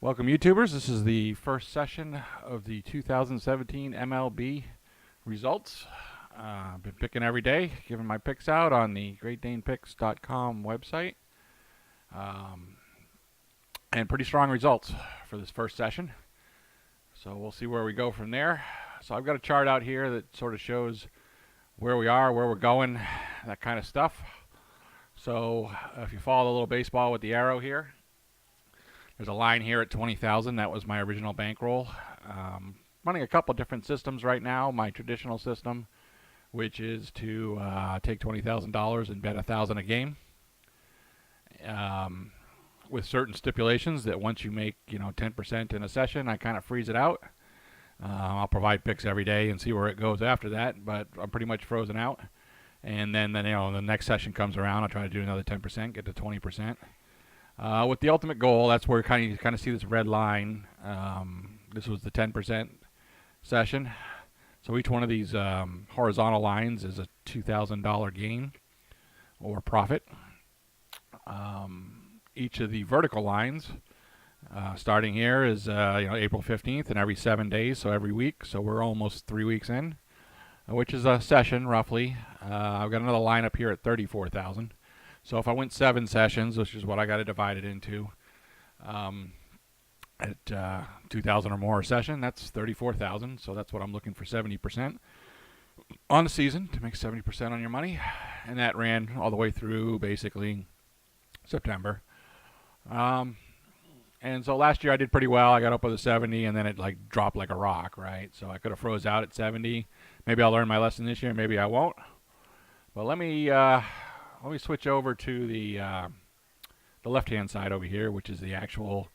Welcome, YouTubers. This is the first session of the 2017 MLB results. I've been picking every day, giving my picks out on the GreatDanePicks.com website. And pretty strong results for this first session. So we'll see where we go from there. So I've got a chart out here that sort of shows where we are, where we're going, that kind of stuff. So if you follow the little baseball with the arrow here, there's a line here at 20,000. That was my original bankroll. Running a couple different systems right now. My traditional system, which is to take $20,000 and bet $1,000 a game, with certain stipulations that once you make 10% in a session, I kind of freeze it out. I'll provide picks every day and see where it goes after that, but I'm pretty much frozen out. And then the next session comes around, I'll try to do another 10%, get to 20%. With the ultimate goal, that's where you kind of see this red line. This was the 10% session. So each one of these horizontal lines is a $2,000 gain or profit. Each of the vertical lines, starting here, is April 15th, and every 7 days, so every week. So we're almost 3 weeks in, which is a session roughly. I've got another line up here at 34,000. So if I went 7 sessions, which is what I got to divide it into, at 2,000 or more a session, that's 34,000. So that's what I'm looking for, 70% on the season, to make 70% on your money. And that ran all the way through basically September. And so last year I did pretty well. I got up with a 70, and then it dropped like a rock, right? So I could have froze out at 70. Maybe I'll learn my lesson this year. Maybe I won't. But let me switch over to the left-hand side over here, which is the actual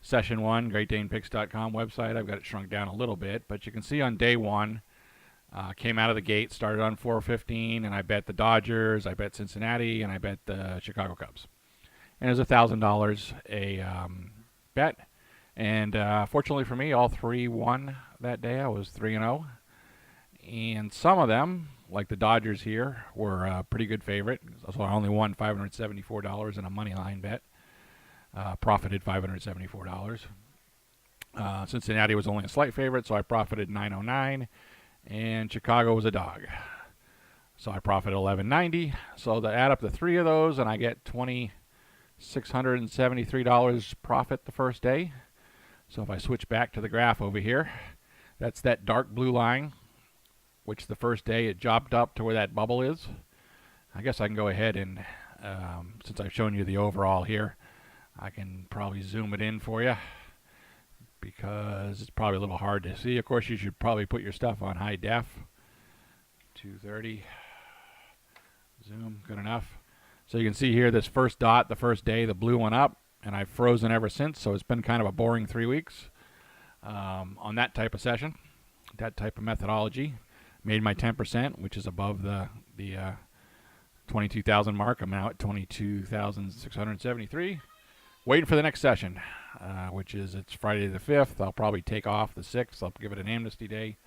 Session 1, GreatDanePicks.com website. I've got it shrunk down a little bit, but you can see on day 1, came out of the gate, started on 415, and I bet the Dodgers, I bet Cincinnati, and I bet the Chicago Cubs. And it was $1,000 a bet. And fortunately for me, all 3 won that day. I was 3-0. And some of them, like the Dodgers here, were a pretty good favorite. So I only won $574 in a money line bet. Profited $574. Cincinnati was only a slight favorite, so I profited $909. And Chicago was a dog, so I profited $1190. So to add up the 3 of those, and I get $2,673 profit the first day. So if I switch back to the graph over here, that's that dark blue line, which the first day it jumped up to where that bubble is. I guess I can go ahead and, since I've shown you the overall here, I can probably zoom it in for you, because it's probably a little hard to see. Of course, you should probably put your stuff on high def. 230. Zoom, good enough. So you can see here this first dot, the first day, the blue went up, and I've frozen ever since, so it's been kind of a boring 3 weeks on that type of session, that type of methodology. Made my 10%, which is above the 22,000 mark. I'm now at 22,673. Waiting for the next session, which is it's Friday the 5th. I'll probably take off the 6th. I'll give it an amnesty day.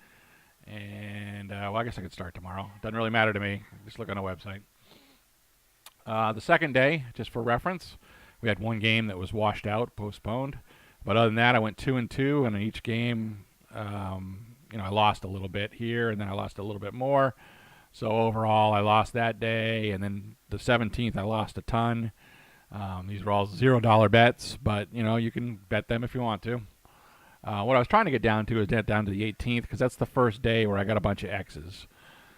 And, well, I guess I could start tomorrow. Doesn't really matter to me. Just look on the website. The second day, just for reference, we had 1 game that was washed out, postponed. But other than that, I went 2-2, and in each game, I lost a little bit here, and then I lost a little bit more. So overall, I lost that day, and then the 17th, I lost a ton. These were all $0 bets, but you can bet them if you want to. What I was trying to get down to is get down to the 18th, because that's the first day where I got a bunch of X's.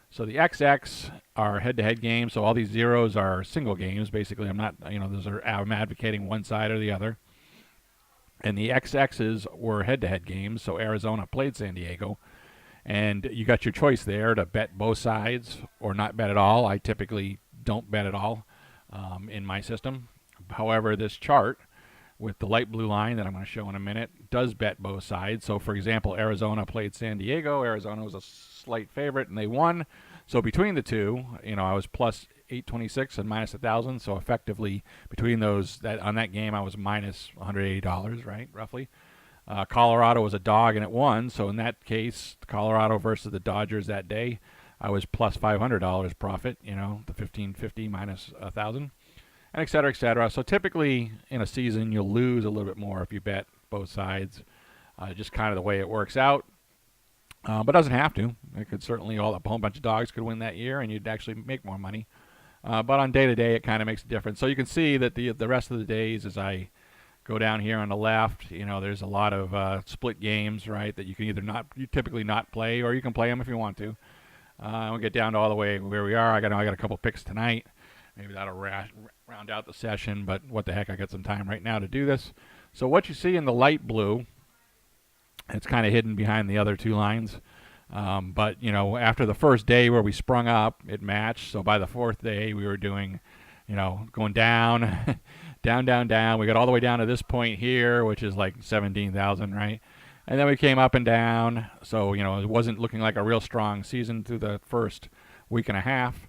So the XX are head-to-head games, so all these zeros are single games. Basically, I'm advocating one side or the other. And the XXs were head-to-head games, so Arizona played San Diego. And you got your choice there to bet both sides or not bet at all. I typically don't bet at all in my system. However, this chart with the light blue line that I'm going to show in a minute does bet both sides. So, for example, Arizona played San Diego. Arizona was a slight favorite, and they won. So between the two, I was plus 826 and minus 1,000. So effectively, between those, on that game, I was minus $180, right, roughly. Colorado was a dog, and it won. So in that case, Colorado versus the Dodgers that day, I was plus $500 profit. The 1,550 minus 1,000. and et cetera, et cetera. So typically in a season, you'll lose a little bit more if you bet both sides. Just kind of the way it works out. But doesn't have to. It could certainly, a whole bunch of dogs could win that year, and you'd actually make more money. But on day to day, it kind of makes a difference. So you can see that the rest of the days, as I go down here on the left, there's a lot of split games, right? That you can you typically not play, or you can play them if you want to. We'll get down to all the way where we are. I got a couple picks tonight. Maybe that'll round out the session. But what the heck? I got some time right now to do this. So what you see in the light blue, it's kind of hidden behind the other two lines. But, after the first day where we sprung up, it matched. So by the fourth day, we were doing, going down, down, down, down. We got all the way down to this point here, which is like 17,000, right? And then we came up and down. So, it wasn't looking like a real strong season through the first week and a half.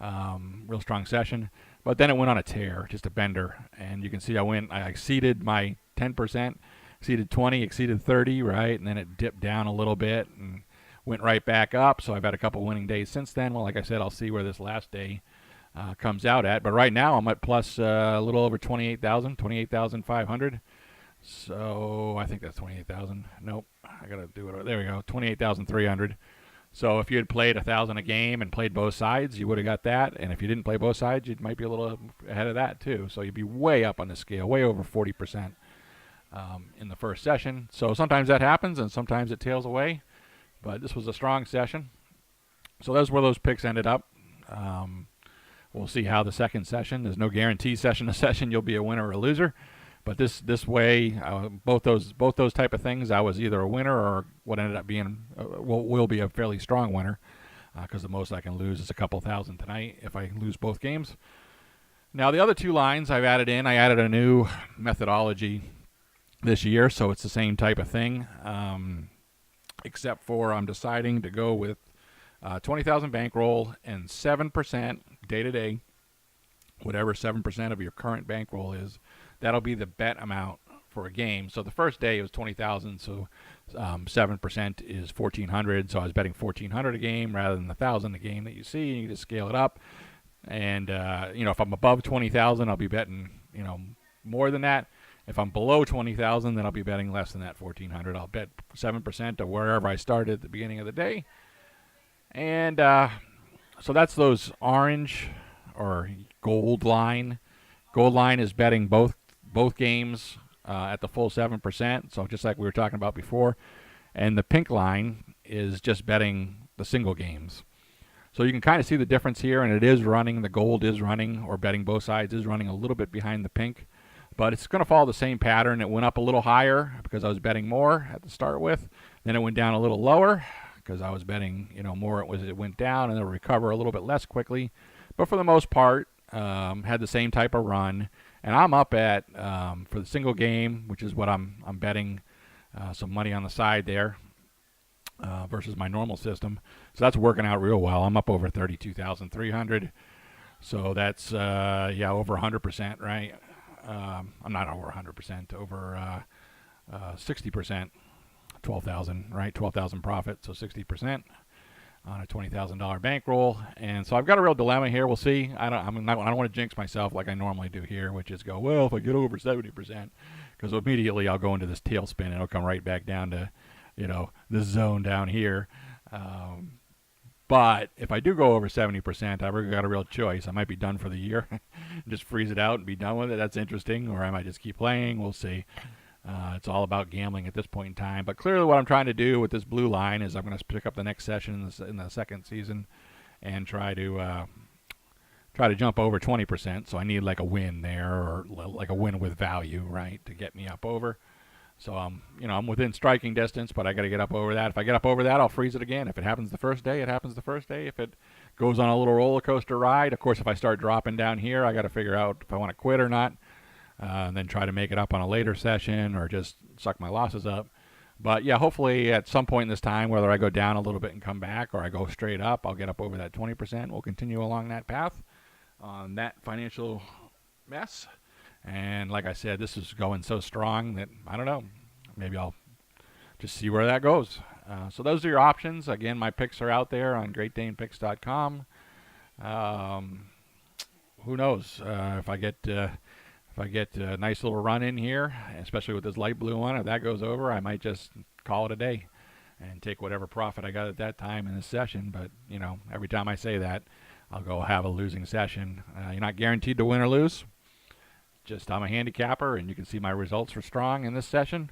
Real strong session. But then it went on a tear, just a bender. And you can see I exceeded my 10%, exceeded 20, exceeded 30, right? And then it dipped down a little bit and went right back up. So I've had a couple winning days since then. Well, like I said, I'll see where this last day comes out at. But right now I'm at plus a little over 28,000, 28,500. So I think that's 28,000. Nope, I got to do it. There we go, 28,300. So if you had played 1,000 a game and played both sides, you would have got that. And if you didn't play both sides, you might be a little ahead of that too. So you'd be way up on the scale, way over 40% in the first session. So sometimes that happens, and sometimes it tails away. But this was a strong session. So that's where those picks ended up. We'll see how the second session. There's no guarantee session to session you'll be a winner or a loser. But this way, both those type of things, I was either a winner or what ended up being will be a fairly strong winner, because the most I can lose is a couple thousand tonight if I lose both games. Now the other two lines I've added in. I added a new methodology this year, so it's the same type of thing, except for I'm deciding to go with 20,000 bankroll and 7% day to day, whatever 7% of your current bankroll is. That'll be the bet amount for a game. So the first day it was 20,000, so 7% is 1,400. So I was betting 1,400 a game rather than 1,000 a game that you see. And you just scale it up. And if I'm above 20,000, I'll be betting more than that. If I'm below 20,000, then I'll be betting less than that 1,400. I'll bet 7% of wherever I started at the beginning of the day. And so that's those orange or gold line. Gold line is betting both games at the full 7%, so just like we were talking about before. And the pink line is just betting the single games. So you can kind of see the difference here, and it is running, the gold is running, or betting both sides is running a little bit behind the pink. But it's going to follow the same pattern. It went up a little higher because I was betting more at the start with. Then it went down a little lower because I was betting more. It went down, and it'll recover a little bit less quickly. But for the most part, had the same type of run. And I'm up at, for the single game, which is what I'm betting some money on the side there versus my normal system. So that's working out real well. I'm up over 32,300. So that's, over 100%, right? I'm not over 100%, over 60%, 12,000, right? 12,000 profit, so 60% on a $20,000 bankroll. And so I've got a real dilemma here. We'll see. I don't want to jinx myself like I normally do here, which is go, well, if I get over 70%, because immediately I'll go into this tailspin and it'll come right back down to, this zone down here. But if I do go over 70%, I've really got a real choice. I might be done for the year, just freeze it out and be done with it. That's interesting. Or I might just keep playing. We'll see. It's all about gambling at this point in time. But clearly what I'm trying to do with this blue line is I'm going to pick up the next session in the second season and try to jump over 20%. So I need like a win there, or like a win with value, right, to get me up over. So I'm within striking distance, but I got to get up over that. If I get up over that, I'll freeze it again. If it happens the first day, it happens the first day. If it goes on a little roller coaster ride, of course, if I start dropping down here, I got to figure out if I want to quit or not. And then try to make it up on a later session or just suck my losses up. But yeah, hopefully at some point in this time, whether I go down a little bit and come back or I go straight up, I'll get up over that 20%. We'll continue along that path on that financial mess. And like I said, this is going so strong that I don't know. Maybe I'll just see where that goes. So those are your options. Again, my picks are out there on GreatDanePicks.com. who knows if I get a nice little run in here, especially with this light blue one. If that goes over, I might just call it a day and take whatever profit I got at that time in this session. But every time I say that, I'll go have a losing session. You're not guaranteed to win or lose. Just I'm a handicapper, and you can see my results were strong in this session.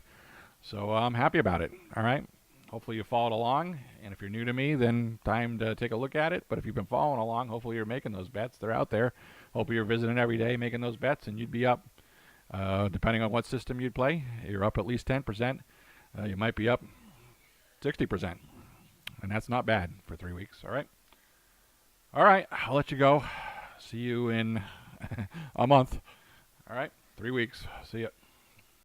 So I'm happy about it. All right. Hopefully you followed along, and if you're new to me, then time to take a look at it. But if you've been following along, hopefully you're making those bets. They're out there. Hopefully you're visiting every day, making those bets, and you'd be up, depending on what system you'd play. You're up at least 10%. You might be up 60%, and that's not bad for 3 weeks. All right. All right. I'll let you go. See you in a month. All right. 3 weeks. See ya.